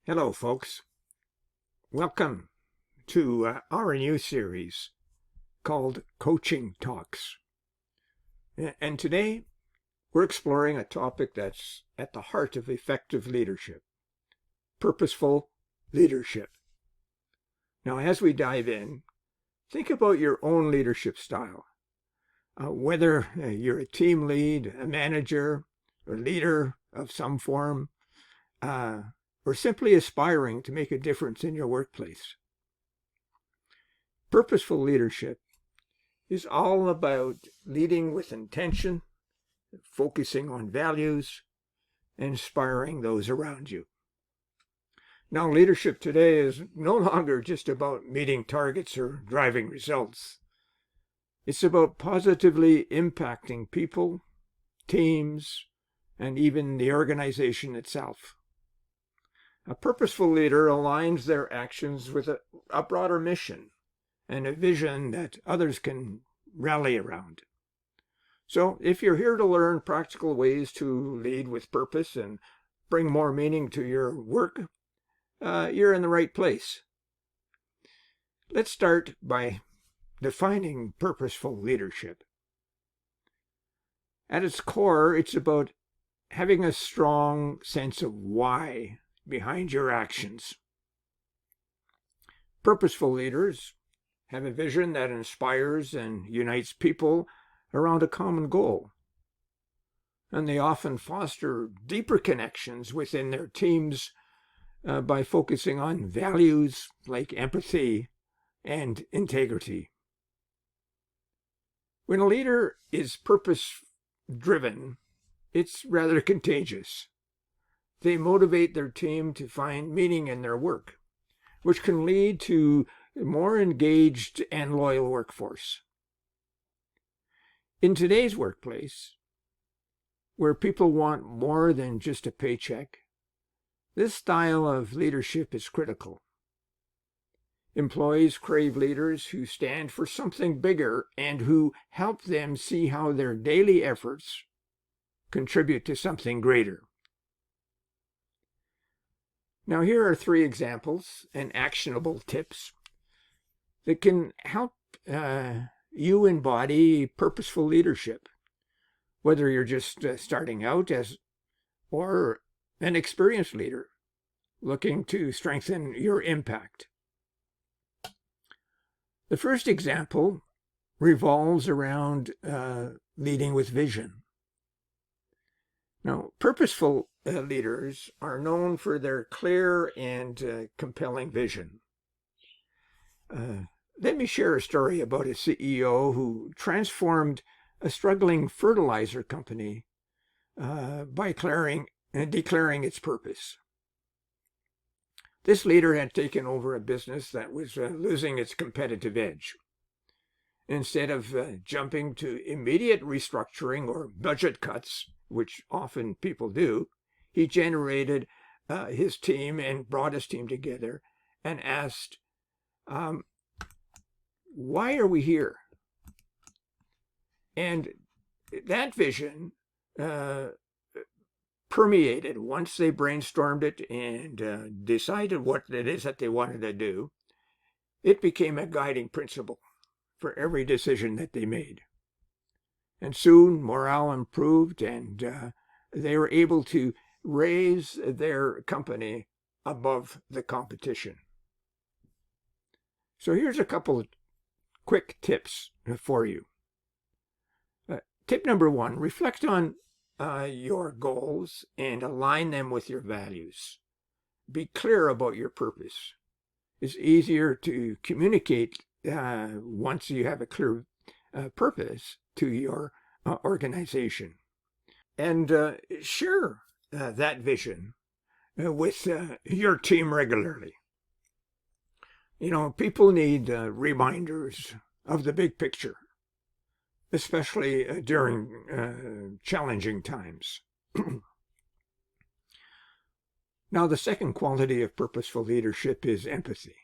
Hello, folks. Welcome to our new series called Coaching Talks. And today we're exploring a topic that's at the heart of effective leadership: purposeful leadership. Now, as we dive in, think about your own leadership style. Whether you're a team lead, a manager, or leader of some form, or simply aspiring to make a difference in your workplace. Purposeful leadership is all about leading with intention, focusing on values, and inspiring those around you. Now, leadership today is no longer just about meeting targets or driving results. It's about positively impacting people, teams, and even the organization itself. A purposeful leader aligns their actions with a broader mission and a vision that others can rally around. So if you're here to learn practical ways to lead with purpose and bring more meaning to your work, you're in the right place. Let's start by defining purposeful leadership. At its core, it's about having a strong sense of why behind your actions. Purposeful leaders have a vision that inspires and unites people around a common goal. And they often foster deeper connections within their teams by focusing on values like empathy and integrity. When a leader is purpose-driven, it's rather contagious. They motivate their team to find meaning in their work, which can lead to a more engaged and loyal workforce. In today's workplace, where people want more than just a paycheck, this style of leadership is critical. Employees crave leaders who stand for something bigger and who help them see how their daily efforts contribute to something greater. Now, here are 3 examples and actionable tips that can help you embody purposeful leadership, whether you're just starting out or an experienced leader looking to strengthen your impact. The first example revolves around leading with vision. Now, purposeful leaders are known for their clear and compelling vision. Let me share a story about a CEO who transformed a struggling fertilizer company by declaring its purpose. This leader had taken over a business that was losing its competitive edge. Instead of jumping to immediate restructuring or budget cuts, which often people do, he generated his team and brought his team together and asked, why are we here? And that vision permeated once they brainstormed it and decided what it is that they wanted to do. It became a guiding principle for every decision that they made. And soon morale improved and they were able to raise their company above the competition. So here's a couple of quick tips for you. Tip number 1, reflect on your goals and align them with your values. Be clear about your purpose. It's easier to communicate once you have a clear purpose to your organization. And share that vision with your team regularly. You know, people need reminders of the big picture, especially during challenging times. Now, the second quality of purposeful leadership is empathy.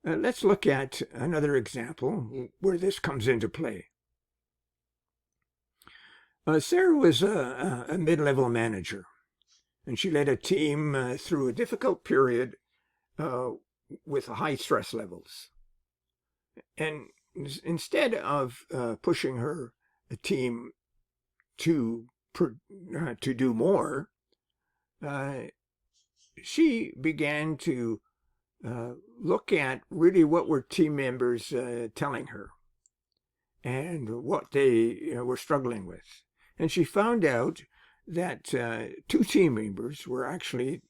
Let's look at another example where this comes into play. Sarah was a mid-level manager, and she led a team through a difficult period with high stress levels. And instead of pushing her team to do more, she began to look at really what were team members telling her and what they were struggling with. And she found out that 2 team members were actually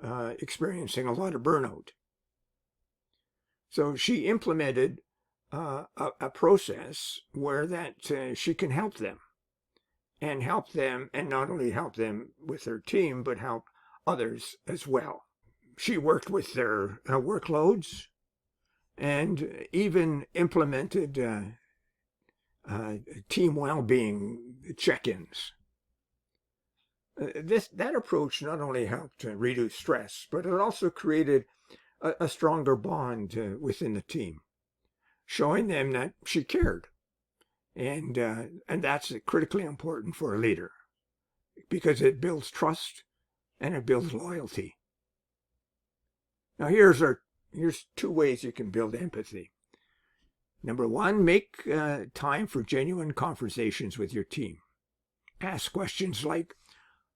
experiencing a lot of burnout. So she implemented a process where that she can help them, and not only help them with their team, but help others as well. She worked with their workloads and even implemented team well-being check-ins. That approach not only helped reduce stress, but it also created a stronger bond within the team, showing them that she cared. And that's critically important for a leader, because it builds trust and it builds loyalty. Now here's 2 ways you can build empathy. Number 1, make time for genuine conversations with your team. Ask questions like,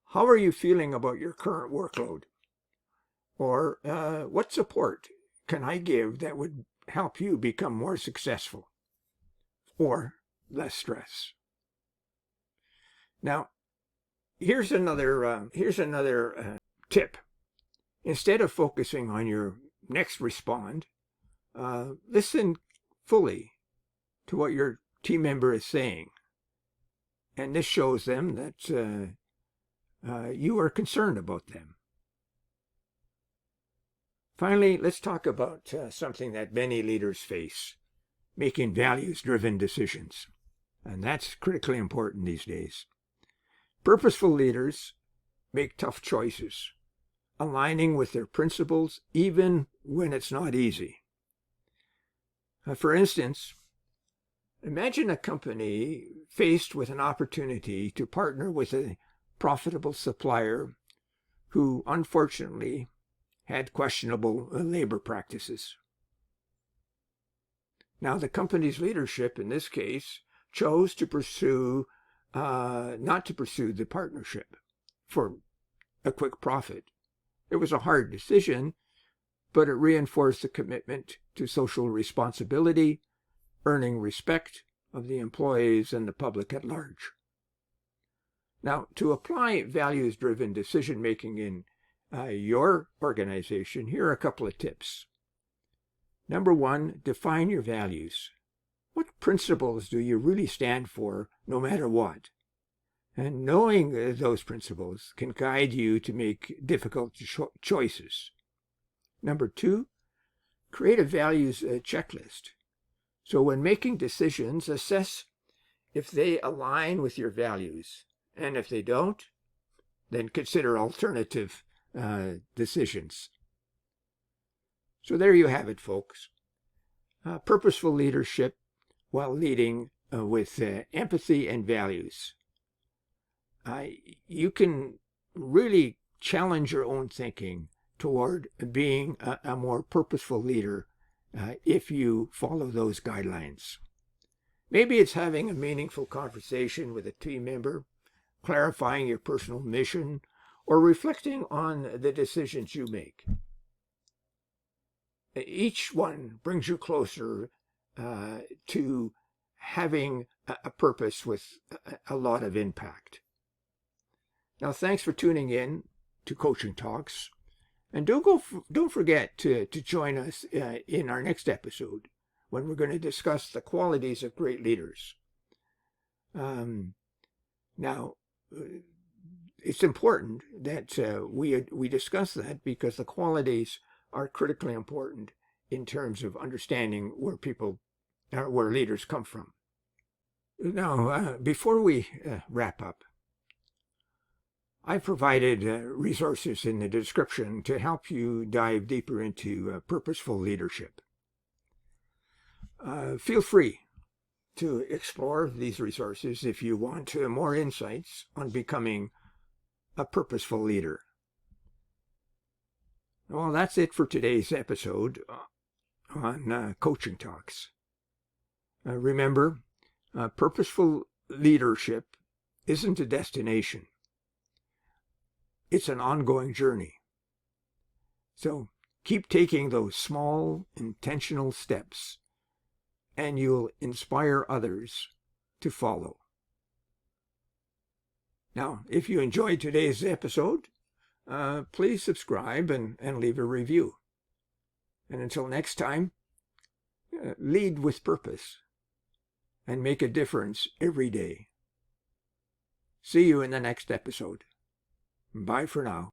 how are you feeling about your current workload? Or what support can I give that would help you become more successful or less stress? Now, here's another tip. Instead of focusing on your next respond, listen fully to what your team member is saying. And this shows them that you are concerned about them. Finally, let's talk about something that many leaders face: making values-driven decisions. And that's critically important these days. Purposeful leaders make tough choices, aligning with their principles even when it's not easy. For instance, imagine a company faced with an opportunity to partner with a profitable supplier who unfortunately had questionable labor practices. Now, the company's leadership in this case chose to pursue not to pursue the partnership for a quick profit. It was a hard decision, but it reinforced the commitment to social responsibility, earning respect of the employees and the public at large. Now, to apply values-driven decision-making in your organization, here are a couple of tips. Number 1, define your values. What principles do you really stand for, no matter what? And knowing those principles can guide you to make difficult choices. Number 2, create a values checklist. So when making decisions, assess if they align with your values. And if they don't, then consider alternative decisions. So there you have it, folks. Purposeful leadership while leading with empathy and values. You can really challenge your own thinking toward being a more purposeful leader if you follow those guidelines. Maybe it's having a meaningful conversation with a team member, clarifying your personal mission, or reflecting on the decisions you make. Each one brings you closer to having a purpose with a lot of impact. Now, thanks for tuning in to Coaching Talks. And don't forget to join us in our next episode, when we're going to discuss the qualities of great leaders. Now, it's important that we discuss that, because the qualities are critically important in terms of understanding where leaders come from. Now, before we wrap up, I provided resources in the description to help you dive deeper into purposeful leadership. Feel free to explore these resources if you want more insights on becoming a purposeful leader. Well, that's it for today's episode on Coaching Talks. Remember, purposeful leadership isn't a destination. It's an ongoing journey. So keep taking those small, intentional steps, and you'll inspire others to follow. Now, if you enjoyed today's episode, please subscribe and leave a review. And until next time, lead with purpose and make a difference every day. See you in the next episode. Bye for now.